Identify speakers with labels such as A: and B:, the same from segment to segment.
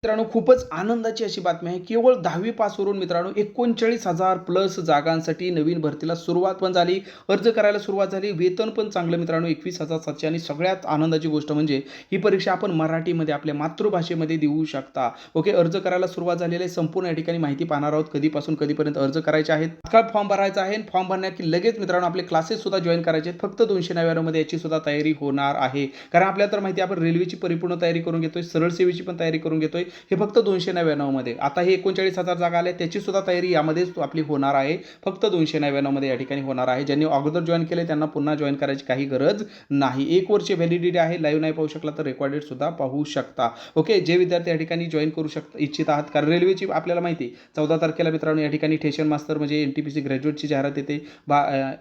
A: मित्रांनो, खूपच आनंदाची अशी बातमी आहे. केवळ 10वी पासवरून मित्रांनो 39,000 प्लस जागांसाठी नवीन भरतीला सुरुवात पण झाली. अर्ज करायला सुरुवात झाली. वेतन पण चांगलं मित्रांनो 21,700 आणि सगळ्यात आनंदाची गोष्ट म्हणजे ही परीक्षा आपण मराठीमध्ये आपल्या मातृभाषेमध्ये देऊ शकता. ओके, अर्ज करायला सुरुवात झालेली आहे. संपूर्ण या ठिकाणी माहिती पाहणार आहोत. कधीपासून कधीपर्यंत अर्ज करायचे आहेत. तात्काळ फॉर्म भरायचा आहे. फॉर्म भरण्या की लगेच मित्रांनो आपले क्लासेस सुद्धा जॉईन करायचे आहेत. फक्त 299 मध्ये याची सुद्धा तयारी होणार आहे. कारण आपल्याला तर माहिती आहे आपण रेल्वेची परिपूर्ण तयारी करून घेतोय, सरळ सेवेची पण तयारी करून घेतोय. हे फक्त 299 मध्ये. आता हे 39,000 जागा आल्या त्याची सुद्धा तयारी यामध्येच आपली होणार आहे. फक्त 299 मध्ये या ठिकाणी होणार आहे. ज्यांनी अगोदर जॉईन केले त्यांना पुन्हा जॉईन करायची काही गरज नाही. 1 वर्ष व्हॅलिडिटी आहे. लाईव्ह नाही पाहू शकला तर रेकॉर्डेड सुद्धा पाहू शकता. ओके, जे विद्यार्थी या ठिकाणी जॉईन करू इच्छित आहात, कारण रेल्वेची आपल्याला माहिती 14 तारखेला मित्रांनो या ठिकाणी स्टेशन मास्टर म्हणजे एनटीपीसी ग्रॅज्युएटची जाहिरात येते.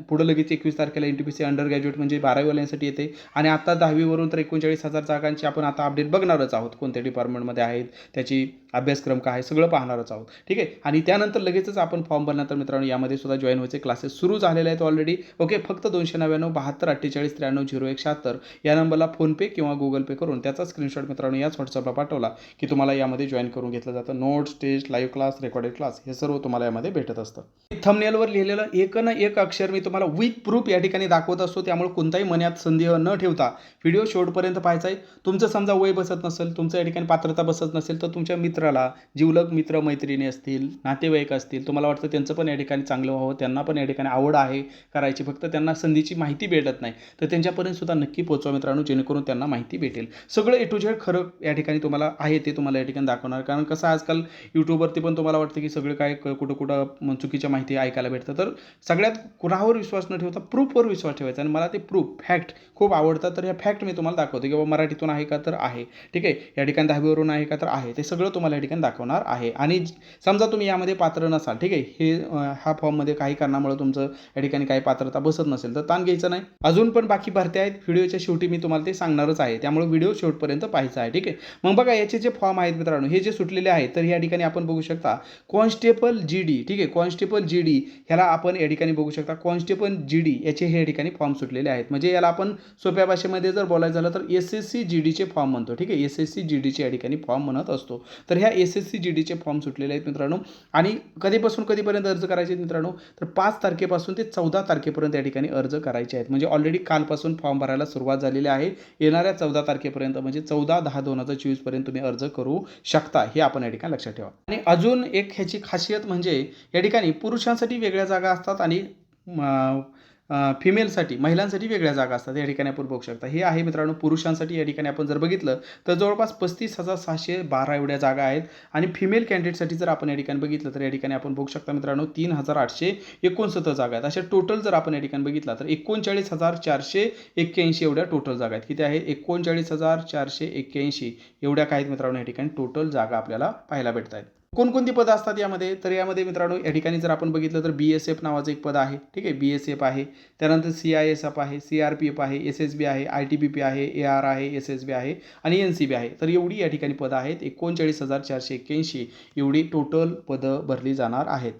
A: पुढे लगेच 21 तारखेला एनटीपीसी अंडर ग्रॅज्युएट म्हणजे 12वी वाल्यांसाठी येते. आणि आता 10वी वरून तर 39,000 जागांची आपण आता अपडेट बघणारच आहोत. कोणत्या डिपार्टमेंटमध्ये आहेत, त्याची अभ्यासक्रम काय आहे सगळं पाहणारच आहोत. ठीक आहे, आणि त्यानंतर लगेचच आपण फॉर्म भरल्यानंतर मित्रांनो यामध्ये सुद्धा जॉईन व्हायचे क्लासेस सुरू झालेले आहेत ऑलरेडी. ओके, फक्त 299 72 48 93 0176 या नंबरला फोनपे किंवा गुगल पे करून त्याचा स्क्रीनशॉट मित्रांनो याच व्हॉट्सअपला पाठवला की तुम्हाला यामध्ये जॉईन करून घेतलं जातं. Notes, test, live class, recorded class हे सर्व तुम्हाला यामध्ये भेटत असतं. थंबनेलवर लिहिलेलं एक ना एक अक्षर मी तुम्हाला विथ प्रूफ या ठिकाणी दाखवत असतो. त्यामुळे कोणताही मनात संदेह न ठेवता व्हिडिओ शेवटपर्यंत पाहायचा आहे. तुमचं समजा वय बसत नसेल, तुमचं या ठिकाणी पात्रता बसत नसेल तर तुमच्या मित्राला, जिवलग मित्र मैत्रिणी असतील, नातेवाईक असतील, तुम्हाला वाटतं त्यांचं पण या ठिकाणी चांगलं व्हावं, त्यांना पण या ठिकाणी आवड आहे करायची, फक्त त्यांना संधीची माहिती भेटत नाही, तर त्यांच्यापर्यंत सुद्धा नक्की पोहोचवा मित्रांनो, जेणेकरून त्यांना माहिती भेटेल. सगळं ए टू झेड खरं या ठिकाणी तुम्हाला आहे ते तुम्हाला या ठिकाणी दाखवणार. कारण कसं आजकाल यूट्यूबवरती पण तुम्हाला वाटतं की सगळं काय कुठं कुठं चुकीच्या माहिती ऐकायला भेटतं. तर सगळ्यात कुणावर विश्वास न ठेवता प्रूफवर विश्वास ठेवायचा. आणि मला ते प्रूफ फॅक्ट खूप आवडतात. तर ह्या फॅक्ट मी तुम्हाला दाखवतो की बाबा मराठीतून आहे का, तर आहे. ठीक आहे, या ठिकाणी 10वीवरून आहे का, तर आहे. ते सगळं तुम्हाला या ठिकाणी दाखवणार आहे. आणि समजा तुम्ही यामध्ये पात्र नसाल, ठीक आहे, ह्या फॉर्ममध्ये काही कारणामुळे तुमचं या ठिकाणी काही पात्रता बसत नसेल तर ताण घ्यायचं नाही. अजून पण बाकी भरती आहेत. व्हिडिओच्या शेवटी मी तुम्हाला ते सांगणारच आहे, त्यामुळे व्हिडिओ शेवटपर्यंत पाहायचा आहे. ठीक आहे, मग बघा याचे जे फॉर्म आहेत मित्रांनो, हे जे सुटलेले आहेत तर या ठिकाणी आपण बघू शकता कॉन्स्टेबल जीडी. ठीक आहे, कॉन्स्टेबल जीडी ह्याला आपण या ठिकाणी बघू शकता. कॉन्स्टेबल जीडी याचे हे ठिकाणी फॉर्म सुटलेले आहेत. म्हणजे याला आपण सोप्या भाषेमध्ये जर बोलायचं झालं तर एसएससी जीडीचे फॉर्म म्हणतो. ठीक आहे, एसएससी जीडीचे या ठिकाणी फॉर्म म्हणत असतो. तर ह्या एसएससी जीडीचे फॉर्म सुटलेले आहेत मित्रांनो. आणि कधीपासून कधीपर्यंत अर्ज करायचे मित्रांनो, तर 5 तारखेपासून ते 14 तारखेपर्यंत या ठिकाणी अर्ज करायचे आहेत. म्हणजे ऑलरेडी कालपासून फॉर्म भरायला सुरुवात झालेली आहे. येणाऱ्या 14 तारखेपर्यंत म्हणजे 14/10/2024 पर्यंत तुम्ही अर्ज करू शकता, हे आपण या ठिकाणी लक्षात ठेवा. आणि अजून एक ह्याची खासियत म्हणजे या ठिकाणी पुरुषांसाठी वेगळ्या जागा असतात आणि फिमेलसाठी, महिलांसाठी वेगळ्या जागा असतात. या ठिकाणी आपण बघू शकता. हे आहे मित्रांनो पुरुषांसाठी. या ठिकाणी आपण जर बघितलं तर जवळपास 35,612 एवढ्या जागा आहेत. आणि फिमेल कॅन्डिडेटसाठी जर आपण या ठिकाणी बघितलं तर या ठिकाणी आपण बघू शकता मित्रांनो 3,869 जागा आहेत. अशा टोटल जर आपण या ठिकाणी बघितला तर 39,481 एवढ्या टोटल जागा आहेत. किती आहेत? 39,481 एवढ्या काय आहेत मित्रांनो या ठिकाणी टोटल जागा आपल्याला पाहायला भेटत आहेत. कोणकोणती पदं असतात यामध्ये, तर यामध्ये मित्रांनो या ठिकाणी जर आपण बघितलं तर BSF नावाचं एक पद आहे. ठीक आहे, BSF आहे. त्यानंतर CISF आहे, CRPF आहे, SSB आहे, ITBP आहे, AR आहे, SSB आहे आणि NCB आहे. तर एवढी या ठिकाणी पदं आहेत. 39,481 एवढी टोटल पदं भरली जाणार आहेत.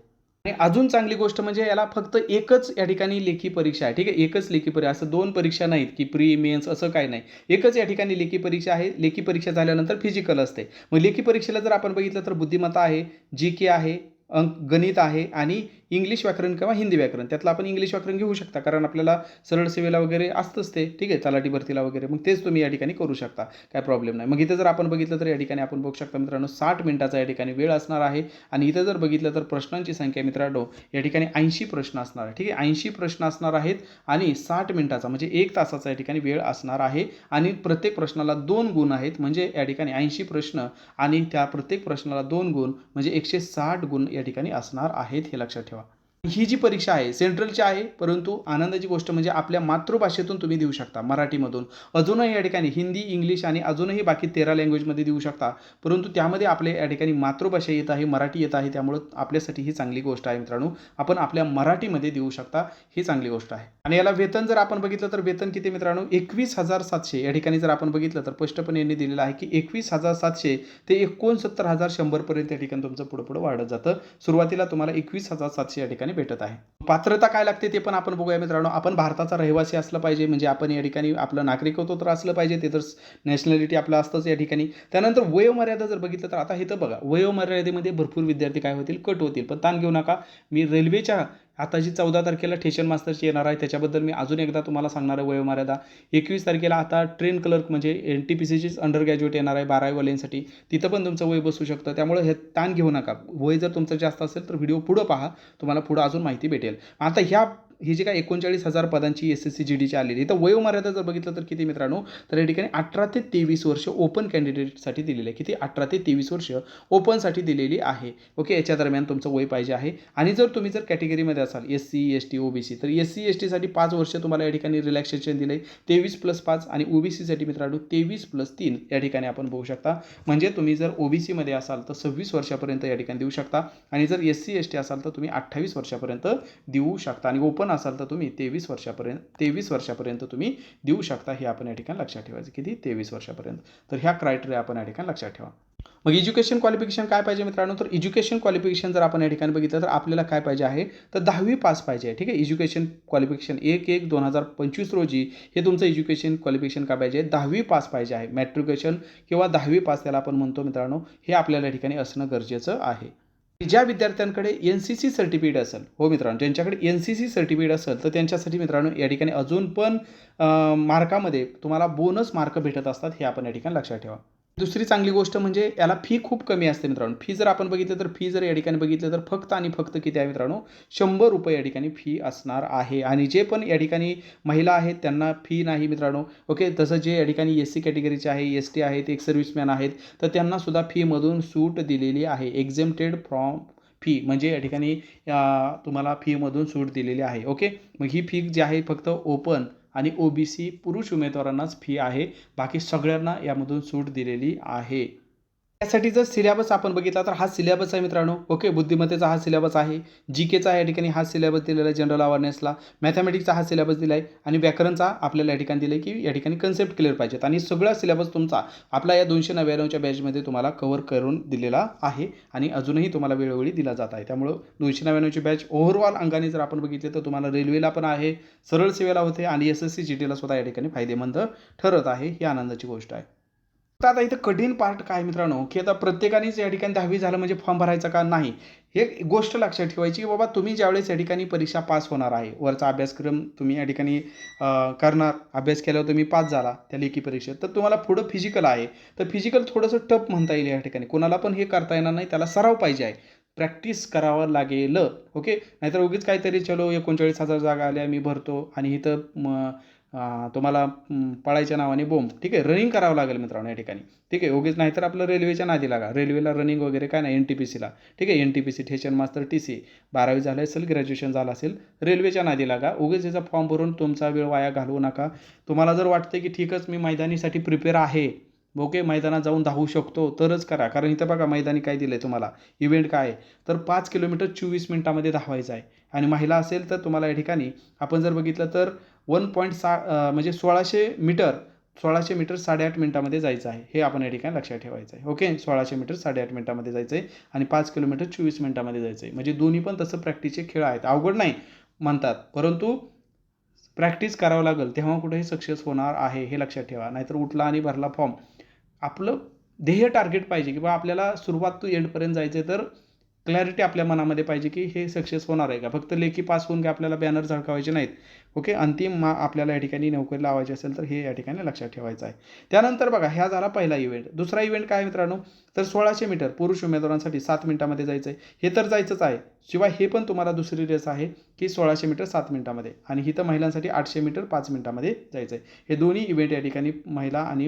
A: आणि अजून चांगली गोष्ट म्हणजे याला फक्त एकच या ठिकाणी लेखी परीक्षा आहे. ठीक आहे, एकच लेखी परीक्षा, असं 2 परीक्षा नाहीत की प्री मेन्स असं काही नाही. एकच या ठिकाणी लेखी परीक्षा आहे. लेखी परीक्षा झाल्यानंतर फिजिकल असते. मग लेखी परीक्षेला जर आपण बघितलं तर बुद्धिमत्ता आहे, GK आहे, गणित आहे आणि इंग्लिश व्याकरण किंवा हिंदी व्याकरण. त्यातलं आपण इंग्लिश व्याकरण घेऊ शकता, कारण आपल्याला सरळ सेवेला वगैरे असतंच ते. ठीक आहे, तलाठी भरतीला वगैरे, मग तेच तुम्ही या ठिकाणी करू शकता, काय प्रॉब्लेम नाही. मग इथं जर आपण बघितलं तर या ठिकाणी आपण बघू शकता मित्रांनो 60 मिनिटाचा या ठिकाणी वेळ असणार आहे. आणि इथं जर बघितलं तर प्रश्नांची संख्या मित्रांनो या ठिकाणी 80 प्रश्न असणार आहे. ठीक आहे, 80 प्रश्न असणार आहेत आणि 60 मिनिटाचा म्हणजे 1 तासाचा या ठिकाणी वेळ असणार आहे. आणि प्रत्येक प्रश्नाला 2 गुण आहेत. म्हणजे या ठिकाणी 80 प्रश्न आणि त्या प्रत्येक प्रश्नाला 2 गुण म्हणजे 160 गुण या ठिकाणी असणार आहेत, हे लक्षात ठेवा. ही जी परीक्षा आहे सेंट्रलची आहे, परंतु आनंदाची गोष्ट म्हणजे आपल्या मातृभाषेतून तुम्ही देऊ शकता, मराठीमधून. अजूनही या ठिकाणी हिंदी, इंग्लिश आणि अजूनही बाकी 13 लँग्वेजमध्ये देऊ शकता, परंतु त्यामध्ये आपल्या या ठिकाणी मातृभाषा येत आहे, मराठी येत आहे. त्यामुळं आपल्यासाठी ही चांगली गोष्ट आहे मित्रांनो. आपण आपल्या मराठीमध्ये देऊ शकता, ही चांगली गोष्ट आहे. आणि याला वेतन जर आपण बघितलं तर वेतन किती मित्रांनो 21,700 या ठिकाणी जर आपण बघितलं तर स्पष्टपणे यांनी दिलेलं आहे की 21,700 ते 69,100 पर्यंत या ठिकाणी तुमचं पुढे वाढत जातं. सुरुवातीला तुम्हाला 21,700 या ठिकाणी ठिकाणी भेटत आहे. पात्रता काय लागते ते पण आपण बघूया मित्रांनो. आपण भारताचा रहिवासी असलं पाहिजे, म्हणजे आपण या ठिकाणी आपलं नागरिकत्व तर असलं पाहिजे, ते तर नॅशनॅलिटी आपलं असतंच या ठिकाणी. त्यानंतर वयोमर्यादा जर बघितलं तर आता इथं बघा, वयोमर्यादेमध्ये भरपूर विद्यार्थी काय होतील, कट होतील. पण ताण घेऊ नका. मी रेल्वेच्या आता जी 14 तारखेला स्टेशन मास्टरची येणार आहे त्याच्याबद्दल मी अजून एकदा तुम्हाला सांगणार आहे वयोमर्यादा. 21 तारखेला आता ट्रेन क्लर्क म्हणजे NTPCचीच अंडर ग्रॅज्युएट येणार आहे 12वी वाल्यांसाठी. तिथं पण तुमचं वय बसू शकतं. त्यामुळे हे ताण घेऊ नका. वय जर तुमचं जास्त असेल तर व्हिडिओ पुढं पहा, तुम्हाला पुढं अजून माहिती भेटेल. आता ही जी काय 39,000 पदांची SSC GDची आलेली, इथं वयोमर्यादा जर बघितलं तर किती मित्रांनो, तर या ठिकाणी 18 ते 23 वर्ष ओपन कॅन्डिडेटसाठी दिलेली आहे. किती? 18 ते 23 वर्ष ओपनसाठी दिलेली आहे. ओके, याच्या दरम्यान तुमचं वय पाहिजे आहे. आणि जर तुम्ही जर कॅटेगरीमध्ये असाल SC ST OBC तर SC ST साठी 5 वर्ष तुम्हाला या ठिकाणी रिलॅक्सेशन दिले, 23+5. आणि OBC साठी मित्रांनो 23+3 या ठिकाणी आपण बघू शकता. म्हणजे तुम्ही जर OBC मध्ये असाल तर 26 वर्षापर्यंत या ठिकाणी देऊ शकता, आणि जर SC ST असाल तर तुम्ही 28 वर्षापर्यंत देऊ शकता, आणि ओपन असाल तर तुम्ही 23 वर्षापर्यंत तुम्ही देऊ शकता. हे आपण या ठिकाणी लक्षात ठेवायचं. किती? 23 वर्षापर्यंत. तर ह्या क्रायटेरिया आपण या ठिकाणी लक्षात ठेवा. मग एज्युकेशन क्वालिफिकेशन काय पाहिजे मित्रांनो, तर एज्युकेशन क्वालिफिकेशन जर आपण या ठिकाणी बघितलं तर आपल्याला काय पाहिजे आहे, तर 10वी पास पाहिजे आहे. ठीक आहे, एज्युकेशन क्वालिफिकेशन 1/1/2025 रोजी हे तुमचं एज्युकेशन क्वालिफिकेशन काय पाहिजे, 10वी पास पाहिजे आहे. मॅट्रिक्युलेशन किंवा 10वी पास त्याला आपण म्हणतो मित्रांनो, हे आपल्याला या ठिकाणी असणं गरजेचं आहे. ज्या विद्यार्थ्यांकडे NCC सर्टिफिकेट असेल, हो मित्रांनो, ज्यांच्याकडे NCC सर्टिफिकेट असेल तर त्यांच्यासाठी मित्रांनो या ठिकाणी अजून पण मार्कामध्ये तुम्हाला बोनस मार्क भेटत असतात, हे आपण या ठिकाणी लक्षात ठेवा. दुसरी चांगली गोष्ट म्हणजे याला फी खूप कमी असते मित्रांनो. फी जर आपण बघितलं तर फी जर या ठिकाणी बघितलं तर फक्त आणि फक्त किती आहे मित्रांनो, 100 रुपये या ठिकाणी फी असणार आहे. आणि जे पण या ठिकाणी महिला आहेत त्यांना फी नाही मित्रांनो. ओके, तसं जे या ठिकाणी SC कॅटेगरीचे आहे, ST आहेत, एक सर्व्हिसमॅन आहेत, तर त्यांनासुद्धा फीमधून सूट दिलेली आहे. एक्झेम्प्टेड फ्रॉम फी म्हणजे या ठिकाणी तुम्हाला फीमधून सूट दिलेली आहे. ओके, मग ही फी जी आहे फक्त ओपन आणि OBC पुरुष उमेदवारांनाच फी आहे, बाकी सगळ्यांना यामधून सूट दिलेली आहे. त्यासाठी जर सिलेबस आपण बघितला तर हा सिलेबस आहे मित्रांनो. ओके, बुद्धिमत्तेचा हा सिलेबस आहे, GKचा या ठिकाणी हा सिलेबस दिलेला आहे, जनरल अवेअरनेसला मॅथमॅटिक्सचा हा सिलेबस दिला आहे, आणि व्याकरणचा आपल्याला या ठिकाणी दिलं आहे की या ठिकाणी कन्सेप्ट क्लिअर पाहिजेत. आणि सगळा सिलेबस तुमचा आपला या 299च्या बॅचमध्ये तुम्हाला कव्हर करून दिलेला आहे, आणि अजूनही तुम्हाला वेळोवेळी दिला जात आहे. त्यामुळं 299ची बॅच ओव्हरऑल अंगाने जर आपण बघितले तर तुम्हाला रेल्वेला पण आहे, सरळ सेवेला होते, आणि SSC GTला सुद्धा या ठिकाणी फायदेमंद ठरत आहे. ही आनंदाची गोष्ट आहे. तर आता इथं कठीण पार्ट काय मित्रांनो, की आता प्रत्येकानेच या ठिकाणी 10वी झालं म्हणजे फॉर्म भरायचा का नाही, हे गोष्ट लक्षात ठेवायची की बाबा तुम्ही ज्यावेळेस या ठिकाणी परीक्षा पास होणार आहे, वरचा अभ्यासक्रम तुम्ही या ठिकाणी करणार, अभ्यास केल्यावर तुम्ही पास झाला त्या लेखी परीक्षेत, तर तुम्हाला पुढं फिजिकल आहे. तर फिजिकल थोडंसं टफ म्हणता येईल या ठिकाणी, कोणाला पण हे करता येणार नाही, त्याला सराव पाहिजे आहे, प्रॅक्टिस करावं लागेल. ओके, नाहीतर उगीच काहीतरी चलो 39,000 जागा आल्या मी भरतो, आणि इथं तुम्हाला पळायच्या नावाने बोंब. ठीक आहे, रनिंग करावं लागेल मित्रांनो या ठिकाणी. ठीक आहे, उगीच नाहीतर आपलं रेल्वेच्या नादी लागा, रेल्वेला रनिंग वगैरे काय नाही, NTPCला. ठीक आहे, NTPC स्टेशन मास्टर TC 12वी झालं असेल, ग्रॅज्युएशन झालं असेल, रेल्वेच्या नादी लागा. उगीच याचा फॉर्म भरून तुमचा वेळ वाया घालवू नका. तुम्हाला जर वाटतं की ठीकच मी मैदानीसाठी प्रिपेअर आहे, ओके, मैदानात जाऊन धावू शकतो, तरच करा. कारण इथं बघा मैदानी काय दिलं आहे तुम्हाला, इव्हेंट काय आहे, तर 5 किलोमीटर 24 मिनिटामध्ये धावायचं आहे. आणि महिला असेल तर तुम्हाला या ठिकाणी आपण जर बघितलं तर 1.6 म्हणजे 1600 मीटर 8.5 मिनिटामध्ये जायचं आहे, हे आपण या ठिकाणी लक्षात ठेवायचं आहे. ओके, 1600 मीटर 8.5 मिनिटामध्ये जायचं आहे, आणि 5 किलोमीटर 24 मिनिटामध्ये जायचं आहे. म्हणजे दोन्ही पण तसं प्रॅक्टिसचे खेळ आहेत, अवघड नाही म्हणतात, परंतु प्रॅक्टिस करावं लागेल तेव्हा कुठेही सक्सेस होणार आहे, हे लक्षात ठेवा. नाहीतर उठला आणि भरला फॉर्म. आपलं ध्येय टार्गेट पाहिजे की बा आपल्याला सुरुवात टू एंडपर्यंत जायचं आहे, तर क्लॅरिटी आपल्या मनामध्ये पाहिजे की हे सक्सेस होणार आहे का. फक्त लेखी पास होऊन की आपल्याला बॅनर झळकावायचे नाहीत. ओके, अंतिम आपल्याला या ठिकाणी नोकरी लावायची असेल तर हे या ठिकाणी लक्षात ठेवायचं आहे. त्यानंतर बघा, ह्या झाला पहिला इव्हेंट. दुसरा इव्हेंट काय मित्रांनो, तर 1600 मीटर पुरुष उमेदवारांसाठी 7 मिनिटामध्ये जायचं आहे. हे तर जायचंच आहे, शिवाय हे पण तुम्हाला दुसरी रेस आहे की 1600 मीटर 7 मिनिटामध्ये, आणि इथं महिलांसाठी 800 मीटर 5 मिनिटामध्ये जायचं आहे. हे दोन्ही इव्हेंट या ठिकाणी महिला आणि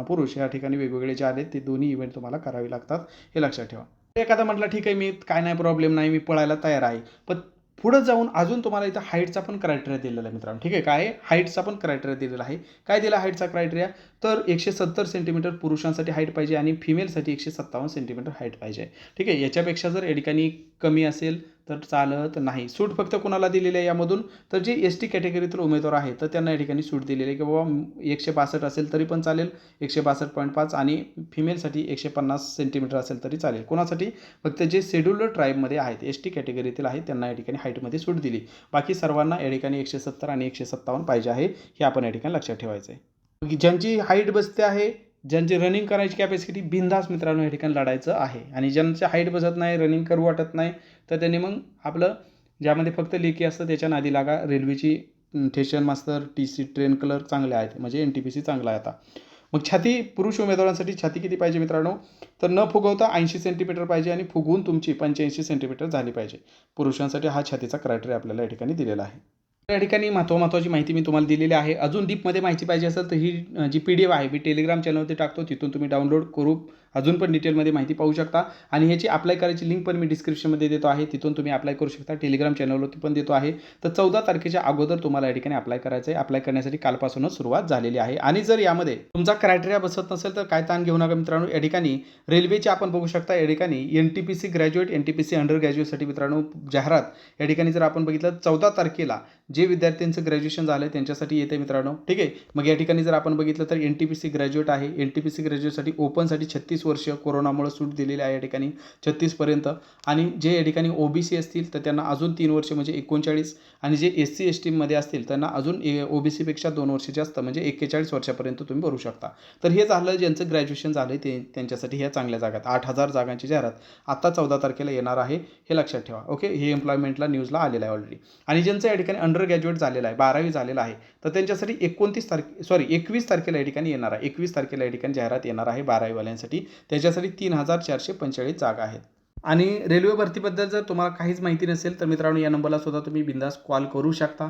A: पुरुष या ठिकाणी वेगवेगळे जे आले ते दोन्ही इव्हेंट तुम्हाला करावे लागतात, हे लक्षात ठेवा. एखादा म्हटलं ठीक आहे, मी काय नाही, प्रॉब्लेम नाही, मी पळायला तयार आहे, पण पुढं जाऊन अजून तुम्हाला इथं हाईटचा पण क्रायटेरिया दिलेला आहे मित्रांनो. ठीक आहे, काय हाईटचा पण क्रायटेरिया दिलेला आहे. काय दिला हाईटचा क्रायटेरिया, तर 170 सेंटीमीटर पुरुषांसाठी हाईट पाहिजे, आणि फिमेलसाठी 157 सेंटीमीटर हाईट पाहिजे. ठीक आहे, याच्यापेक्षा जर या ठिकाणी कमी असेल तर चालत नाही. सूट फक्त कोणाला दिलेली आहे यामधून, तर जे ST कॅटेगरीतील उमेदवार आहेत तर त्यांना या ठिकाणी सूट दिलेली आहे की बाबा 162 असेल तरी पण चालेल, 162.5 आणि फिमेलसाठी 150 सेंटीमीटर असेल तरी चालेल. कोणासाठी? फक्त जे शेड्यूल्ड ट्राईबमध्ये आहेत, ST कॅटेगरीतील आहेत त्यांना या ठिकाणी हाईटमध्ये सूट दिली. बाकी सर्वांना या ठिकाणी 170 आणि 157 पाहिजे आहे, हे आपण या ठिकाणी लक्षात ठेवायचं आहे. ज्यांची हाईट बसते आहे, ज्यांची रनिंग करायची कॅपॅसिटी, बिनधास्त मित्रांनो या ठिकाणी लढायचं आहे. आणि ज्यांची हाईट बसत नाही, रनिंग करू वाटत नाही, तर त्यांनी मग आपलं ज्यामध्ये फक्त लेखी असतं त्याच्या नादी लागा. रेल्वेची स्टेशन मास्तर, TC ट्रेन क्लर्क चांगले आहेत, म्हणजे NTPC चांगला आहे आता. मग छाती पुरुष उमेदवारांसाठी छाती किती पाहिजे मित्रांनो? तर न फुगवता 80 सेंटीमीटर पाहिजे आणि फुगवून तुमची 85 सेंटीमीटर झाली पाहिजे. पुरुषांसाठी हा छातीचा क्रायटेरिया आपल्याला या ठिकाणी दिलेला आहे. या ठिकाणी महत्त्वाची माहिती मी तुम्हाला दिलेली आहे. अजून डीपमध्ये माहिती पाहिजे असेल तर ही जी PDF आहे मी टेलिग्राम चॅनलवरती टाकतो, तिथून तुम्ही डाउनलोड करू अजून पण डिटेलमध्ये माहिती पाहू शकता. आणि ह्याची अप्लाय करायची लिंक पण मी डिस्क्रिप्शनमध्ये देतो आहे, तिथून तुम्ही अप्लाय करू शकता. टेलिग्राम चॅनलवरती पण देतो आहे. तर 14 तारखेच्या अगोदर तुम्हाला या ठिकाणी अप्लाय करायचं आहे. अप्लाय करण्यासाठी कालपासूनच सुरुवात झालेली आहे. आणि जर यामध्ये तुमचा क्रायटेरिया बसत नसेल तर काय ताण घेऊ नका मित्रांनो. या ठिकाणी रेल्वेची आपण बघू शकता, या ठिकाणी NTPC ग्रॅज्युएट, NTPC अंडर ग्रॅज्युएटसाठी मित्रांनो जाहिरात या ठिकाणी जर आपण बघितलं 14 तारखेला जे विद्यार्थ्यांचं ग्रॅज्युएशन झालं त्यांच्यासाठी येते मित्रांनो. ठीक आहे. मग या ठिकाणी जर आपण बघितलं तर NTPC ग्रॅज्युएट आहे. NTPC ग्रॅज्युएटसाठी ओपनसाठी 36 वर्ष, कोरोनामुळे सूट दिलेली आहे या ठिकाणी 36 पर्यंत. आणि जे या ठिकाणी OBC असतील तर त्यांना अजून 3 वर्ष म्हणजे 39. आणि जे SC ST मध्ये असतील त्यांना अजून OBC पेक्षा 2 वर्ष जास्त म्हणजे 41 वर्षापर्यंत तुम्ही भरू शकता. तर हे झालं ज्यांचं ग्रॅज्युएशन झालं ते त्यांच्यासाठी ह्या चांगल्या जागा आहेत. 8000 जागांची जाहिरात आता 14 तारखेला येणार आहे, हे लक्षात ठेवा. ओके. हे एम्प्लॉयमेंटला न्यूजला आलेलं आहे ऑलरेडी. आणि ज्यांचं या ठिकाणी अंडर ग्रॅज्युएट झालेलं आहे, 12वी झालेलं आहे, तर त्यांच्यासाठी 21 तारखेला या ठिकाणी येणार आहे. 21 तारखेला या ठिकाणी जाहिरात येणार आहे 12वीवाल्यांसाठी. त्याच्यासाठी 3445 जागा आहेत. आणि रेल्वे भरतीबद्दल जर तुम्हाला काहीच माहिती नसेल तर मित्रांनो या नंबरला सुद्धा तुम्ही बिंदास कॉल करू शकता.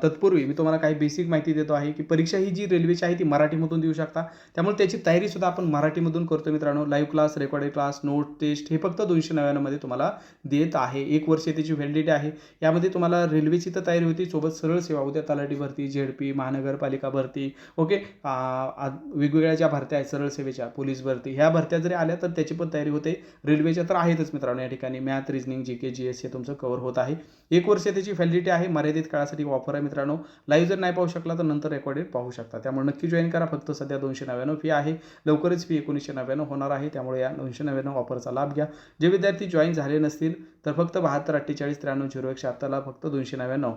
A: तत्पूर्वी मी तुम्हाला काही बेसिक माहिती देतो आहे की परीक्षा ही जी रेल्वेची आहे ती मराठीमधून देऊ शकता. त्यामुळे त्याची तयारीसुद्धा आपण मराठीमधून करतो मित्रांनो. Live class, recorded class, note, test हे फक्त 299 मध्ये तुम्हाला देत आहे. 1 वर्ष त्याची व्हॅलिडिटी आहे. यामध्ये तुम्हाला रेल्वेची तर तयारी होती, सोबत सरळ सेवा उद्या तलाठी भरती, ZP, महानगरपालिका भरती, ओके, वेगवेगळ्या ज्या भरत्या आहेत सरळ सेवेच्या, पोलीस भरती, ह्या भरत्या जरी आल्या तर त्याची पण तयारी होते. रेल्वेच्या तर आहेतच मित्रांनो. या ठिकाणी मॅथ, रिजनिंग, GK, GS हे तुमचं कव्हर होत आहे. 1 वर्ष त्याची व्हॅलिडिटी आहे. मर्यादित काळासाठी ऑफर आहे मित्रांनो. लाईव्ह जर नाही पाहू शकला तर नंतर रेकॉर्डेड पाहू शकता. त्यामुळे नक्की जॉईन करा. फक्त सध्या 299 फी आहे. लवकरच फी 1999 होणार आहे. त्यामुळे या 999 ऑफरचा लाभ घ्या. जे विद्यार्थी जॉईन झाले नसतील तर फक्त 72 48 93 0176 ला फक्त 299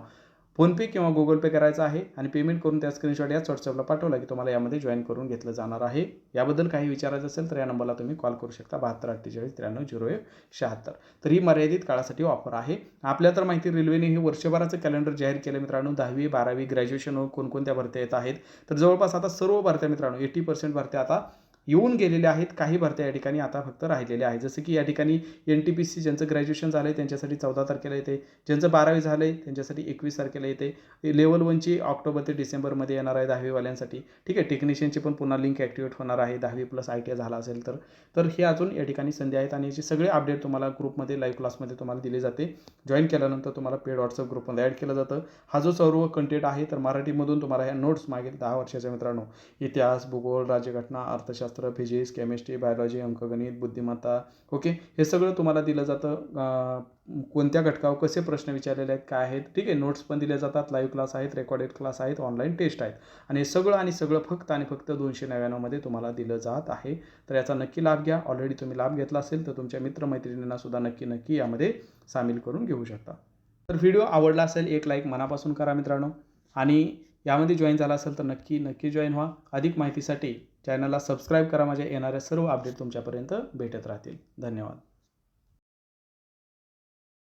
A: फोनपे किंवा गुगल पे करायचा आहे. आणि पेमेंट करून त्या स्क्रीनशॉट याच व्हॉट्सअपला पाठवला की तुम्हाला यामध्ये जॉईन करून घेतलं जाणार आहे. याबद्दल काही विचारायचं असेल तर या नंबरला तुम्ही कॉल करू शकता, 72 48 93 0176. तर ही मर्यादित काळासाठी ऑफर आहे. आपल्या तर माहिती रेल्वेने हे वर्षभराचं कॅलेंडर जाहीर केलं मित्रांनो. 10वी 12वी ग्रॅज्युएशन कोणकोणत्या भरत्या येत आहेत. तर जवळपास आता सर्व भरत्या मित्रांनो 80% भरत्या आता येऊन गेलेल्या आहेत. काही भरत्या या ठिकाणी आता फक्त राहिलेल्या आहेत. जसं की या ठिकाणी NTPC ज्यांचं ग्रॅज्युएशन झालं आहे त्यांच्यासाठी 14 तारखेला येते. ज्यांचं 12वी झालं आहे त्यांच्यासाठी 21 तारखेला येते. लेवल 1ची ऑक्टोबर ते डिसेंबरमध्ये येणार आहे 10वीवाल्यांसाठी. ठीक आहे. टेक्निशियनची पण पुन्हा लिंक ॲक्टिवेट होणार आहे 10वी प्लस ITI झाला असेल तर हे अजून या ठिकाणी संधी आहेत. आणि याचे सगळे अपडेट तुम्हाला ग्रुपमध्ये लाईव्ह क्लासमध्ये तुम्हाला दिले जाते. जॉईन केल्यानंतर तुम्हाला पेड व्हॉट्सअप ग्रुपमध्ये ॲड केलं जातं. हा जो सर्व कंटेंट आहे तर मराठीमधून तुम्हाला ह्या नोट्स मागील 10 वर्षाच्या मित्रांनो इतिहास, भूगोल, राज्यघटना, अर्थशास्त्र, फिजिक्स, केमिस्ट्री, बायोलॉजी, अंकगणित, बुद्धिमत्ता, ओके, हे सगळं तुम्हाला दिलं जातं. कोणत्या घटकावर कसे प्रश्न विचारलेले आहेत, काय आहेत. ठीक आहे. नोट्स पण दिले जातात. लाईव्ह क्लास आहेत, रेकॉर्डेड क्लास आहेत, ऑनलाईन टेस्ट आहेत. आणि सगळं फक्त आणि फक्त 299 मध्ये तुम्हाला दिलं जात आहे. तर याचा नक्की लाभ घ्या. ऑलरेडी तुम्ही लाभ घेतला असेल तर तुमच्या मित्रमैत्रिणींना सुद्धा नक्की यामध्ये सामील करून घेऊ शकता. तर व्हिडिओ आवडला असेल 1 लाईक मनापासून करा मित्रांनो. आणि यामध्ये जॉईन झाला असेल तर नक्की जॉईन व्हा. अधिक माहितीसाठी चॅनलला सबस्क्राईब करा. माझ्या येणाऱ्या सर्व अपडेट तुमच्यापर्यंत भेटत राहतील. धन्यवाद.